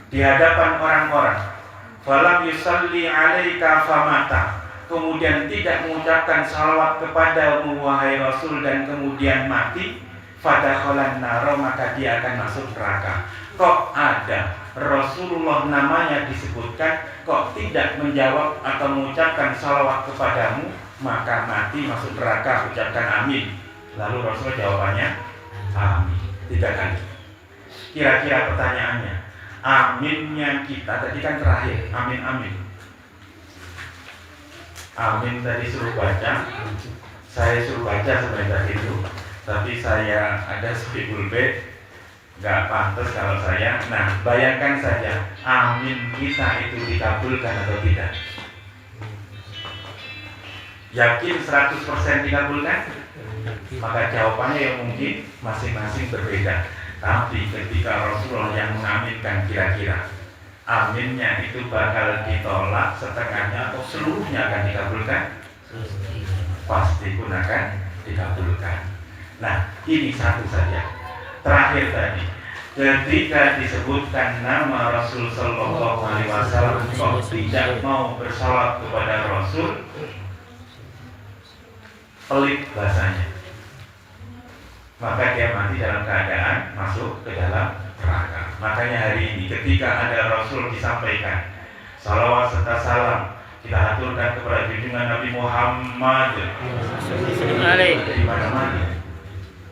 di hadapan orang-orang, falam yusalli alaika famata, kemudian tidak mengucapkan salawat kepadamu wahai Rasul dan kemudian mati, fadakhalan naro, maka dia akan masuk neraka. Kok ada Rasulullah namanya disebutkan, kok tidak menjawab atau mengucapkan salawat kepadamu, maka mati masuk neraka, ucapkan amin. Lalu Rasul jawabannya amin 3 kali. Kira-kira pertanyaannya, aminnya kita tadi kan terakhir, amin amin. Amin tadi suruh baca, saya suruh baca sebentar itu, tapi saya ada speedul bed, nggak pantas kalau saya. Nah, bayangkan saja, amin kita itu dikabulkan atau tidak? Yakin 100% dikabulkan? Maka jawabannya yang mungkin masing-masing berbeda. Tapi ketika Rasulullah yang mengaminkan, kira-kira aminnya itu bakal ditolak setengahnya atau seluruhnya akan dikabulkan? Pasti pun akan dikabulkan. Nah, ini satu saja. Terakhir tadi, ketika disebutkan nama Rasul Sallallahu Alaihi Wasallam, kok tidak mau bersalawat kepada Rasul, pelit bahasanya, maka dia mati dalam keadaan masuk ke dalam neraka. Makanya hari ini ketika ada Rasul disampaikan salawat serta salam, kita aturkan kepada junjungan Nabi Muhammad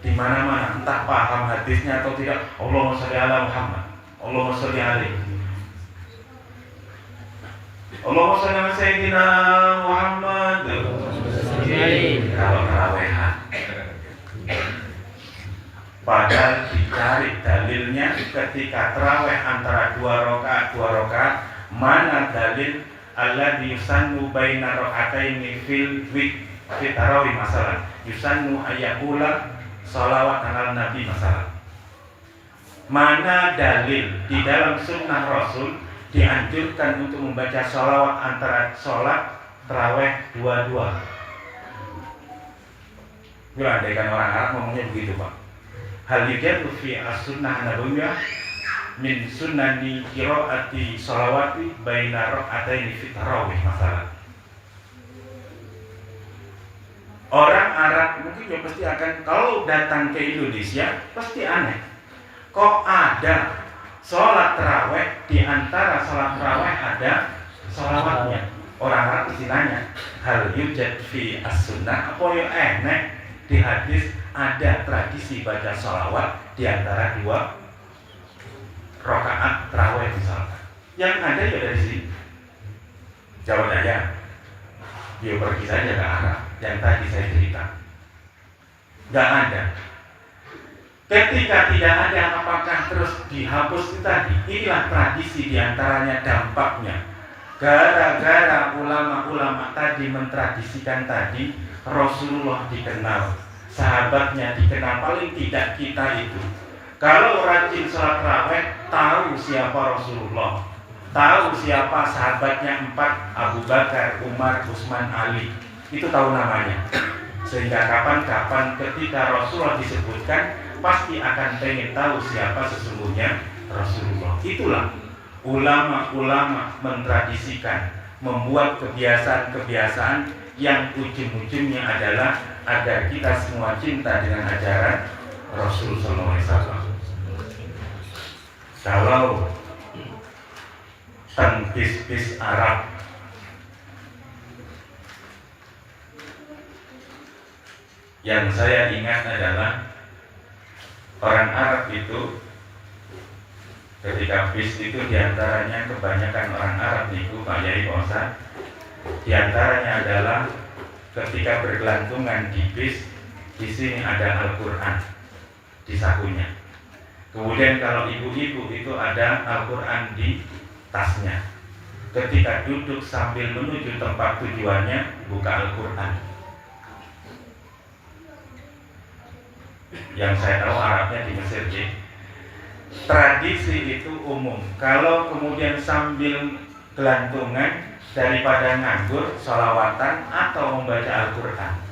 di mana-mana, entah paham hadisnya atau tidak. Allahumma sholli ala Muhammad, Allahumma sholli alaihi, Allahumma sholli ala Sayyidina Muhammad. Kalau tarawehan, padahal dicari dalilnya ketika taraweh antara 2 rakaat, mana dalil alladzi yusannu baina raka'ataini fil tarawih masalah, yusannu ayyakula sholawat alal nabi masalah. Mana dalil di dalam sunnah Rasul dianjurkan untuk membaca sholawat antara sholat taraweh 2-2? Bila andaikan orang Arab ngomongnya begitu, Pak. Hal yujadu fi as-sunnah nabawiyah min sunnani qiraati sholawati baina raka'ataini fi tarawih masalah. Orang Arab mungkin ya pasti akan, kalau datang ke Indonesia pasti aneh. Kok ada sholat taraweh, di antara sholat taraweh ada sholawatnya? Orang Arab istilahnya hal yujad fi as-sunnah, apa yang enek di hadis ada tradisi baca sholawat di antara 2 rakaat tarawih misalkan. Yang ada ya dari sini. Jawab aja. Dia pergi saja ke Arab yang tadi saya cerita. Gak ada. Ketika tidak ada, apakah terus dihapus itu tadi? Inilah tradisi diantaranya dampaknya. Gara-gara ulama-ulama tadi mentradisikan tadi, Rasulullah dikenal, sahabatnya dikenal, paling tidak kita itu. Kalau rajin sholat tarawih, tahu siapa Rasulullah, tahu siapa sahabatnya 4, Abu Bakar, Umar, Utsman, Ali, itu tahu namanya. Sehingga kapan-kapan ketika Rasulullah disebutkan, pasti akan pengen tahu siapa sesungguhnya Rasulullah. Itulah ulama-ulama mentradisikan, membuat kebiasaan-kebiasaan yang ujung-ujungnya adalah agar kita semua cinta dengan ajaran Rasul sallallahu alaihi wasallam. Kalau bis Arab yang saya ingat adalah orang Arab itu ketika bis itu diantaranya kebanyakan orang Arab itu Pak Yai Osa, diantaranya adalah ketika bergelantungan di bis, di sini ada Al-Quran di sakunya. Kemudian kalau ibu-ibu itu ada Al-Quran di tasnya. Ketika duduk sambil menuju tempat tujuannya, buka Al-Quran. Yang saya tahu Arabnya di Mesir, ya. Tradisi itu umum. Kalau kemudian sambil gelantungan, daripada nganggur, sholawatan atau membaca Al-Quran.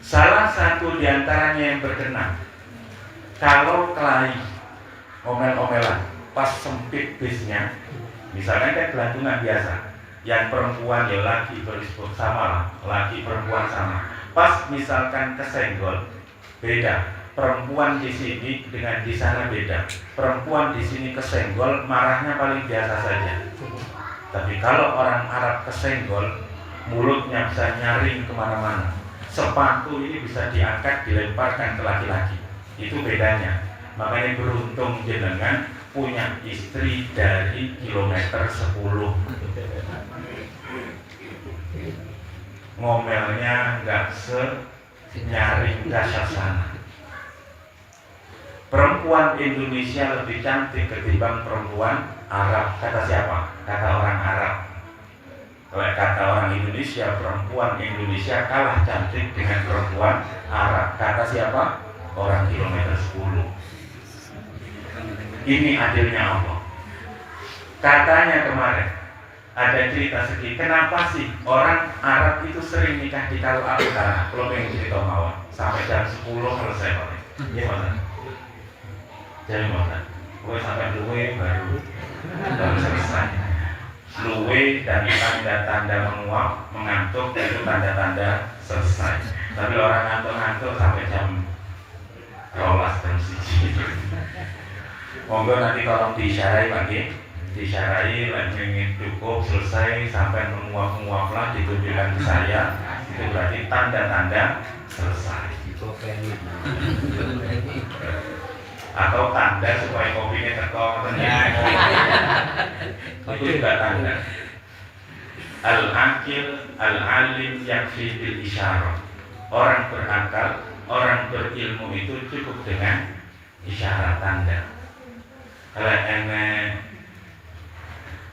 Salah satu diantaranya yang berkenan Kalau kelahi omel-omelan pas sempit bisnya, misalkan kan gelantungan biasa, yang perempuan ya laki berisbut sama lah, laki perempuan sama. Pas misalkan kesenggol, beda. Perempuan di sini dengan di sana beda. Perempuan di sini kesenggol, marahnya paling biasa saja. Tapi kalau orang Arab kesenggol, mulutnya bisa nyaring kemana-mana. Sepatu ini bisa diangkat, dilemparkan ke laki-laki. Itu bedanya. Makanya beruntung jenengan punya istri dari kilometer 10. Ngomelnya nggak senyaring dasar sana. Perempuan Indonesia lebih cantik ketimbang perempuan Arab. Kata siapa? Kata orang Arab. Kalau kata orang Indonesia, perempuan Indonesia kalah cantik dengan perempuan Arab. Kata siapa? Orang kilometer 10. Ini adilnya Allah. Katanya kemarin ada cerita sedih. Kenapa sih orang Arab itu sering nikah di Kalua Utara? Kalau pengen cerita mawon sampai jam 10 selesai Pak. Iya Pak. Jadi Pak, gue sampai luwe baru selesai. Luwe dan tanda-tanda menguap, mengantuk itu tanda-tanda selesai. Tapi orang ngantuk-ngantuk sampai jam 12 jam 1. Monggo nanti tolong diisyarai Pak Nggih. Diisyarai ingin cukup selesai sampai menguap-menguap lah ditunjukkan ke saya. Itu berarti tanda-tanda selesai. Atau tanda supaya kopinya teko itu juga tanda. Al-akil al-alim yakfi bil isyarah. Orang berakal, orang berilmu itu cukup dengan isyarat tanda. Kalau enek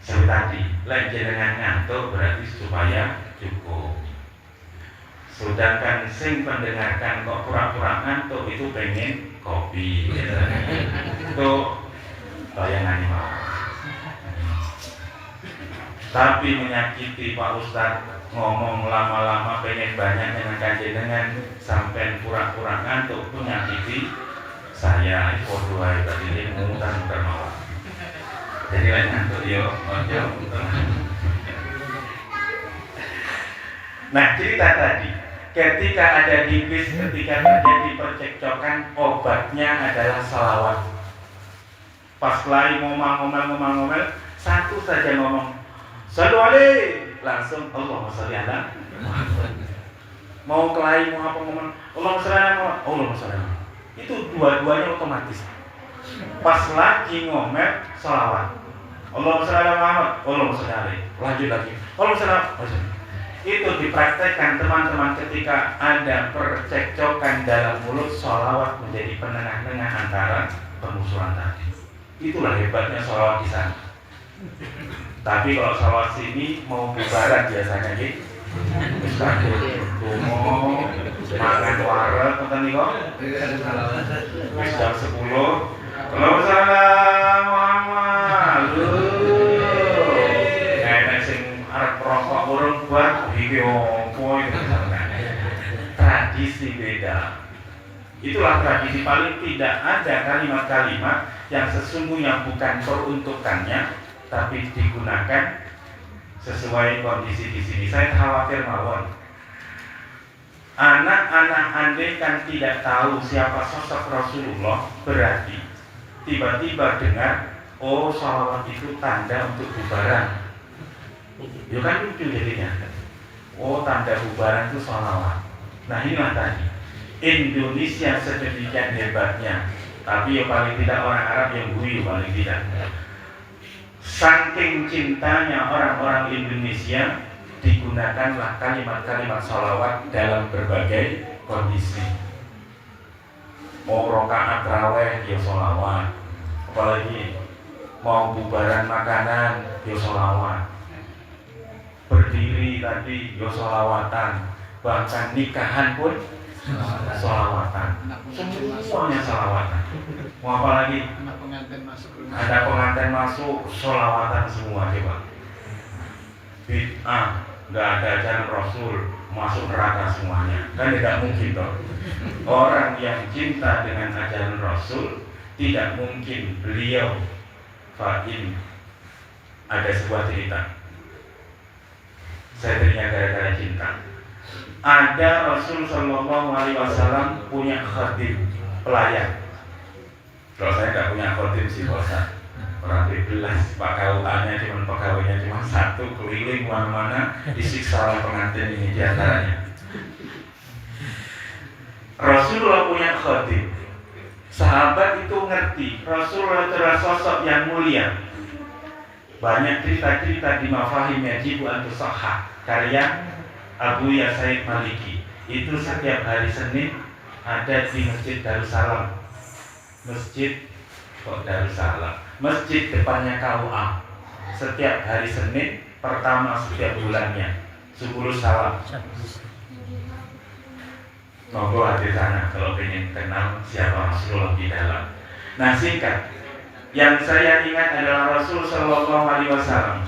seperti tadi, lain jenengan ngantuk berarti supaya cukup. Sedangkan sing mendengarkan kok pura-pura ngantuk itu pengen kopi, itu bayangannya mau. Tapi menyakiti Pak Ustadz ngomong lama-lama pengen banyak dengan kajenengan sampai pura-pura ngantuk itu menyakiti saya. Itu dua tadi ini muter-muter mau. Jadi lain ngantuk yo, Nah cerita tadi, ketika ada di bis, ketika terjadi percekcokan, obatnya adalah salawat. Pas lagi ngomel, satu saja ngomong, Sallu alaihi, langsung Allahumma sholli ala Muhammad. Mau kelahi mau apa ngomong, Allahumma sholli ala Muhammad, Allahumma sholli ala Muhammad. Itu dua-duanya otomatis. Pas lagi ngomel, salawat. Allahumma sholli ala Muhammad, Allahumma sholli alaihi. Lanjut lagi, Allahumma sholli ala Muhammad. Itu dipraktekkan teman-teman ketika ada percekcokan dalam mulut, sholawat menjadi penengah-tengah antara permusuhan tadi. Itulah hebatnya sholawat di sana. Tapi kalau sholawat sini mau bubaran biasanya gitu. Mustahil tumo makan wareg ngoten niku. Wis jam 10. Salam Muhammad. Nek sing arep rokok urung buat iki opo iki. Tradisi beda. Itulah tradisi, paling tidak ada kalimat-kalimat yang sesungguhnya bukan peruntukannya tapi digunakan sesuai kondisi di sini. Saya khawatir mawon anak-anak andai kan tidak tahu siapa sosok Rasulullah, berarti tiba-tiba dengar oh sholawat itu tanda untuk bubaran. Ya kan lucu jadinya. Oh tanda bubaran itu sholawat. Nah inilah tadi Indonesia sedemikian hebatnya, tapi ya paling tidak orang Arab yang guyu paling tidak. Saking cintanya orang-orang Indonesia, digunakanlah kalimat-kalimat sholawat dalam berbagai kondisi. Mau rokaat raweh ya sholawat, apalagi mau bubaran makanan ya sholawat, berdiri tadi ya sholawatan, bahkan nikahan pun sholawatan, semuanya sholawatan. Mau apa lagi? Ada pengantin masuk sholawatan semua coba. Bid'ah, nggak ada ajaran Rasul, masuk neraka semuanya. Kan tidak mungkin toh. Orang yang cinta dengan ajaran Rasul, tidak mungkin beliau fa'in. Ada sebuah cerita, saya teringat gara-gara cinta. Ada Rasul Shallallahu Alaihi Wasallam punya khadim, pelayan. Kalau saya nggak punya khadim sih bosan. Orang 12 pegawainya cuma pegawainya cuma satu, keliling mana-mana, disiksa oleh pengantin ini diantaranya. Rasulullah punya khadim. Sahabat itu ngerti Rasulullah adalah sosok yang mulia. Banyak cerita-cerita di Mafahim Yajibu Antusahha, karya Abu Yasaid Maliki. Itu setiap hari Senin ada di Masjid Darussalam. Masjid Darussalam, masjid depannya KUA. Setiap hari Senin pertama setiap bulannya 10 salam. Monggo di sana kalau ingin kenal siapa Rasulullah di dalam. Nah singkat, yang saya ingat adalah Rasul Shallallahu Alaihi Wasallam.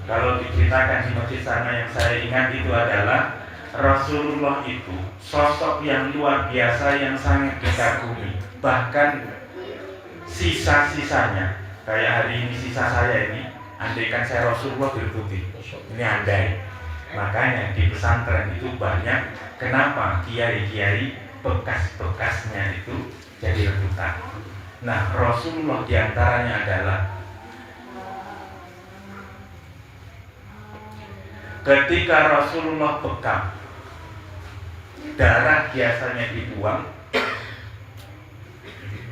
Kalau diceritakan di masjid sana, yang saya ingat itu adalah Rasulullah itu sosok yang luar biasa, yang sangat dikagumi. Bahkan sisa-sisanya, kayak hari ini sisa saya ini, andaikan saya Rasulullah berputih, ini andai. Makanya di pesantren itu banyak. Kenapa? Kiai-kiai bekas-bekasnya itu jadi rebutan. Nah, Rasulullah diantaranya adalah ketika Rasulullah bekam, darah biasanya dibuang,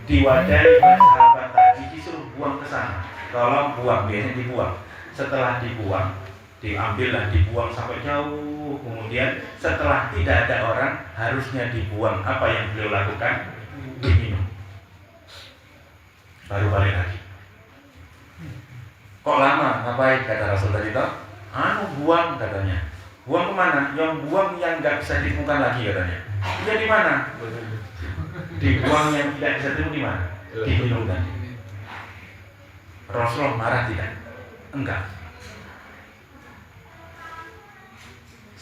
diwadahi oleh sahabat tadi, disuruh buang ke sana. Tolong buang, biasanya dibuang. Setelah dibuang, diambillah, dibuang sampai jauh. Kemudian setelah tidak ada orang, harusnya dibuang. Apa yang beliau lakukan? Diminum. Baru balik lagi. Kok lama? Ngapain? Kata Rasul tadi toh? Buang katanya. Buang kemana? Yang buang yang nggak bisa ditemukan lagi katanya. Dia di mana? Dibuang yang tidak bisa ditemukan di mana? Diminum tadi. Rasulullah marah tidak? Enggak.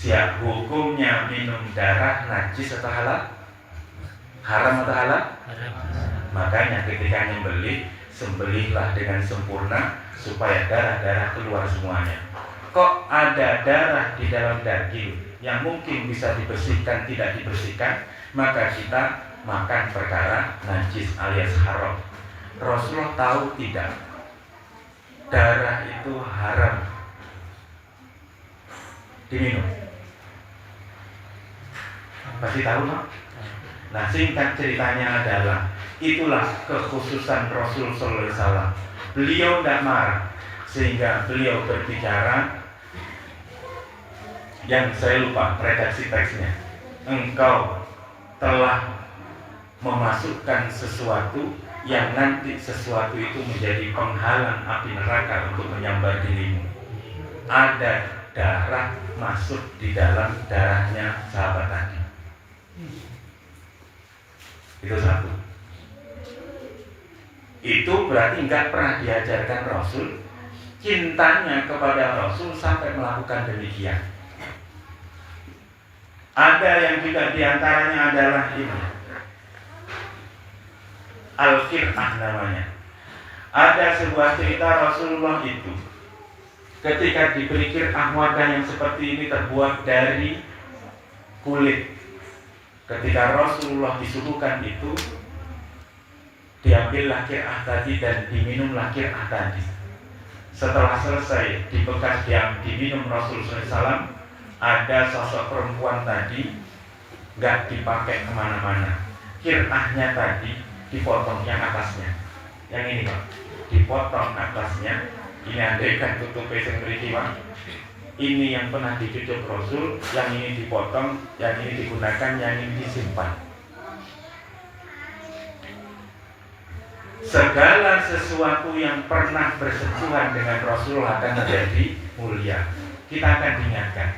Siap hukumnya minum darah najis atau halal? Haram atau halal? Makanya ketika nyembelih, sembelihlah dengan sempurna supaya darah-darah keluar semuanya. Kok ada darah di dalam daging yang mungkin bisa dibersihkan, tidak dibersihkan, maka kita makan perkara najis alias haram. Rasulullah tahu tidak? Darah itu haram diminum. Pasti tahu no? Nah singkat ceritanya adalah itulah kekhususan Rasul Sallallahu Alaihi Wasallam. Beliau tidak marah sehingga beliau berbicara yang saya lupa redaksi teksnya. Engkau telah memasukkan sesuatu yang nanti sesuatu itu menjadi penghalang api neraka untuk menyambar dirimu. Ada darah masuk di dalam darahnya sahabat tadi. Itu satu. Itu berarti nggak pernah diajarkan Rasul cintanya kepada Rasul sampai melakukan demikian. Ada yang juga diantaranya adalah ini, Al-Qir'ah namanya. Ada sebuah cerita Rasulullah itu ketika diberi qir'ah wadah yang seperti ini terbuat dari kulit. Ketika Rasulullah disuguhkan itu, diambillah qir'ah tadi dan diminumlah qir'ah tadi. Setelah selesai dibekas diminum Rasulullah SAW, ada sosok perempuan tadi nggak dipakai kemana-mana. Qir'ahnya tadi dipotong yang atasnya, yang ini Pak, dipotong atasnya. Ini andaikan tutupnya sendiri Pak. Ini yang pernah dicucuk Rasul, yang ini dipotong, yang ini digunakan, yang ini disimpan. Segala sesuatu yang pernah bersentuhan dengan Rasulullah akan menjadi mulia. Kita akan diingatkan,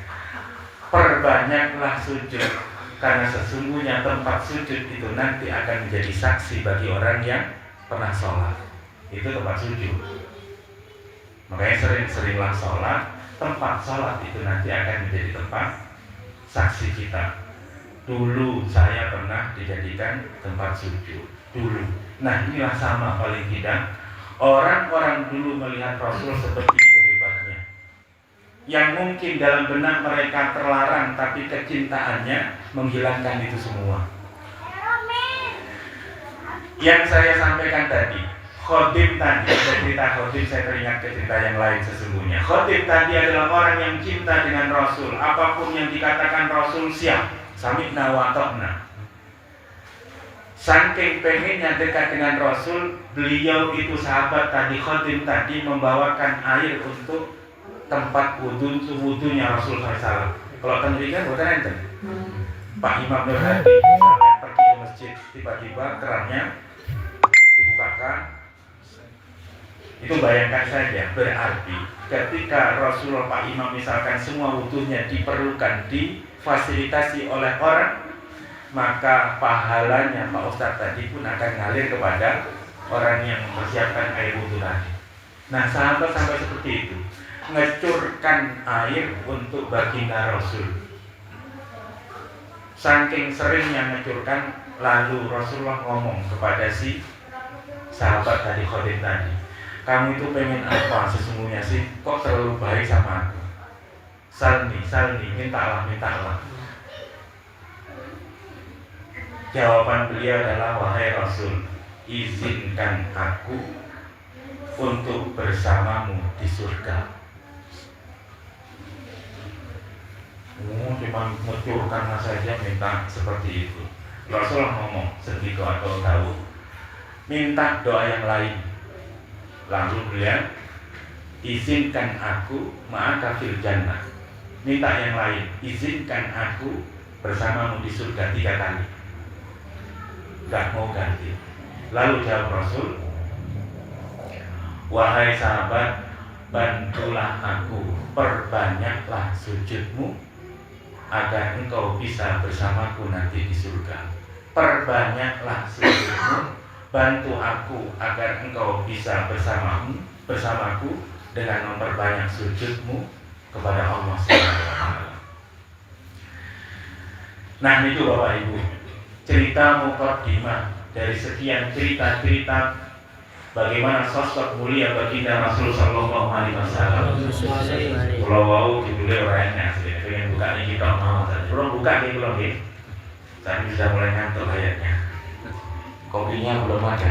perbanyaklah sujud, karena sesungguhnya tempat sujud itu nanti akan menjadi saksi bagi orang yang pernah sholat. Itu tempat sujud. Makanya sering-seringlah sholat. Tempat sholat itu nanti akan menjadi tempat saksi kita. Dulu saya pernah dijadikan tempat sujud dulu. Nah inilah sama paling tidak orang-orang dulu melihat Rasul seperti itu hebatnya. Yang mungkin dalam benak mereka terlarang, tapi kecintaannya menghilangkan itu semua. Yang saya sampaikan tadi, khotib tadi, cerita khotib, saya teringat ke cerita yang lain sesungguhnya. Khotib tadi adalah orang yang cinta dengan Rasul. Apapun yang dikatakan Rasul siap. Sami'na wa ta'na. Saking pengennya dekat dengan Rasul, beliau itu sahabat tadi, khotib tadi, membawakan air untuk tempat wudhunya Rasul SAW. Kalau tentukan bukan ente. Pak Imam Nur Hadi misalnya pergi ke masjid, tiba-tiba kerannya dibukakan. Itu bayangkan saja, berarti ketika Rasulullah Pak Imam misalkan semua wudhunya diperlukan, difasilitasi oleh orang, maka pahalanya Pak Ustadz tadi pun akan ngalir kepada orang yang mempersiapkan air wudhu tadi. Nah sahabat sampai seperti itu, ngecurkan air untuk baginda Rasul. Saking seringnya ngecurkan, lalu Rasulullah ngomong kepada si sahabat tadi, khotib tadi, kamu itu pengen apa sesungguhnya sih? Kok terlalu baik sama aku? Salni, mintalah. Jawaban beliau adalah, wahai Rasul, izinkan aku untuk bersamamu di surga. Cuma ngecurkan saja minta seperti itu. Rasulullah ngomong segitu atau tahu, minta doa yang lain. Lalu beliau, izinkan aku ma'aka fil jannah. Minta yang lain, izinkan aku bersamamu di surga 3 kali. Gak mau ganti. Lalu jawab Rasul, wahai sahabat, bantulah aku, perbanyaklah sujudmu agar engkau bisa bersamaku nanti di surga. Perbanyaklah sujudmu, bantu aku agar engkau bisa bersamaku dengan memperbanyak sujudmu kepada Allah SWT. Nah itu Bapak Ibu, cerita muqaddimah dari sekian cerita-cerita bagaimana sosok mulia baginda Rasul sallallahu alaihi wasallam. Kalau wau dibeli orangnya asli, pengen buka nih kita mau. Belum buka nih belum nih. Saya sudah mulai ngantuk kayaknya. Kopinya belum ada.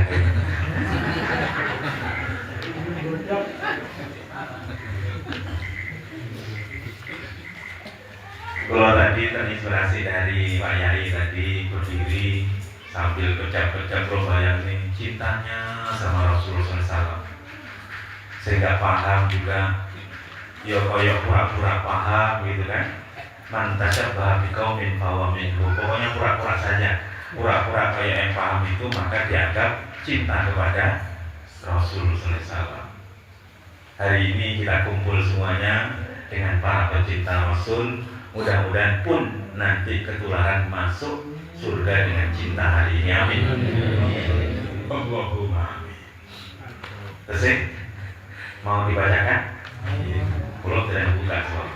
Kalau tadi terinspirasi dari Pak Yai tadi berdiri sambil kecap-kecap bayangin cintanya sama Rasulullah SAW, sehingga paham juga, ya koyok pura-pura paham gitu kan. Man tasyabbaha biqaumin fahuwa minhum. Pokoknya pura-pura saja, pura-pura kayak yang paham itu, maka dianggap cinta kepada Rasulullah SAW. Hari ini kita kumpul semuanya dengan para pecinta Rasul. Mudah-mudahan pun nanti ketularan masuk surga dengan cinta hari ini. Amin. Allahumma amin. Terus mau dibacakan? Pulau tidak buka soal.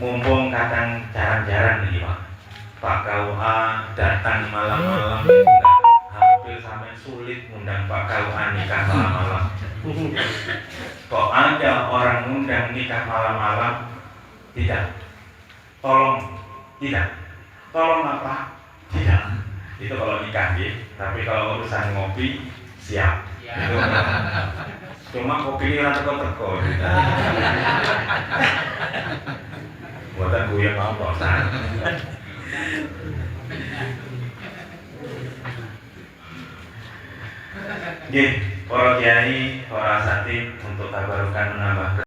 Mumpung kadang jarang-jarang nih Pak. Pak KUA datang malam-malam, hampir sampai sulit ngundang Pak KUA nikah malam-malam. Kok ada orang ngundang nikah malam-malam? Tidak. Tolong apa? Tidak. Itu kalau nikah ya. Tapi kalau urusan ngopi siap. Itu. Cuma kopi ini teko-teko. Buatan gue yang mau bosan. Para kiai, para asatidz untuk tabarukan menambah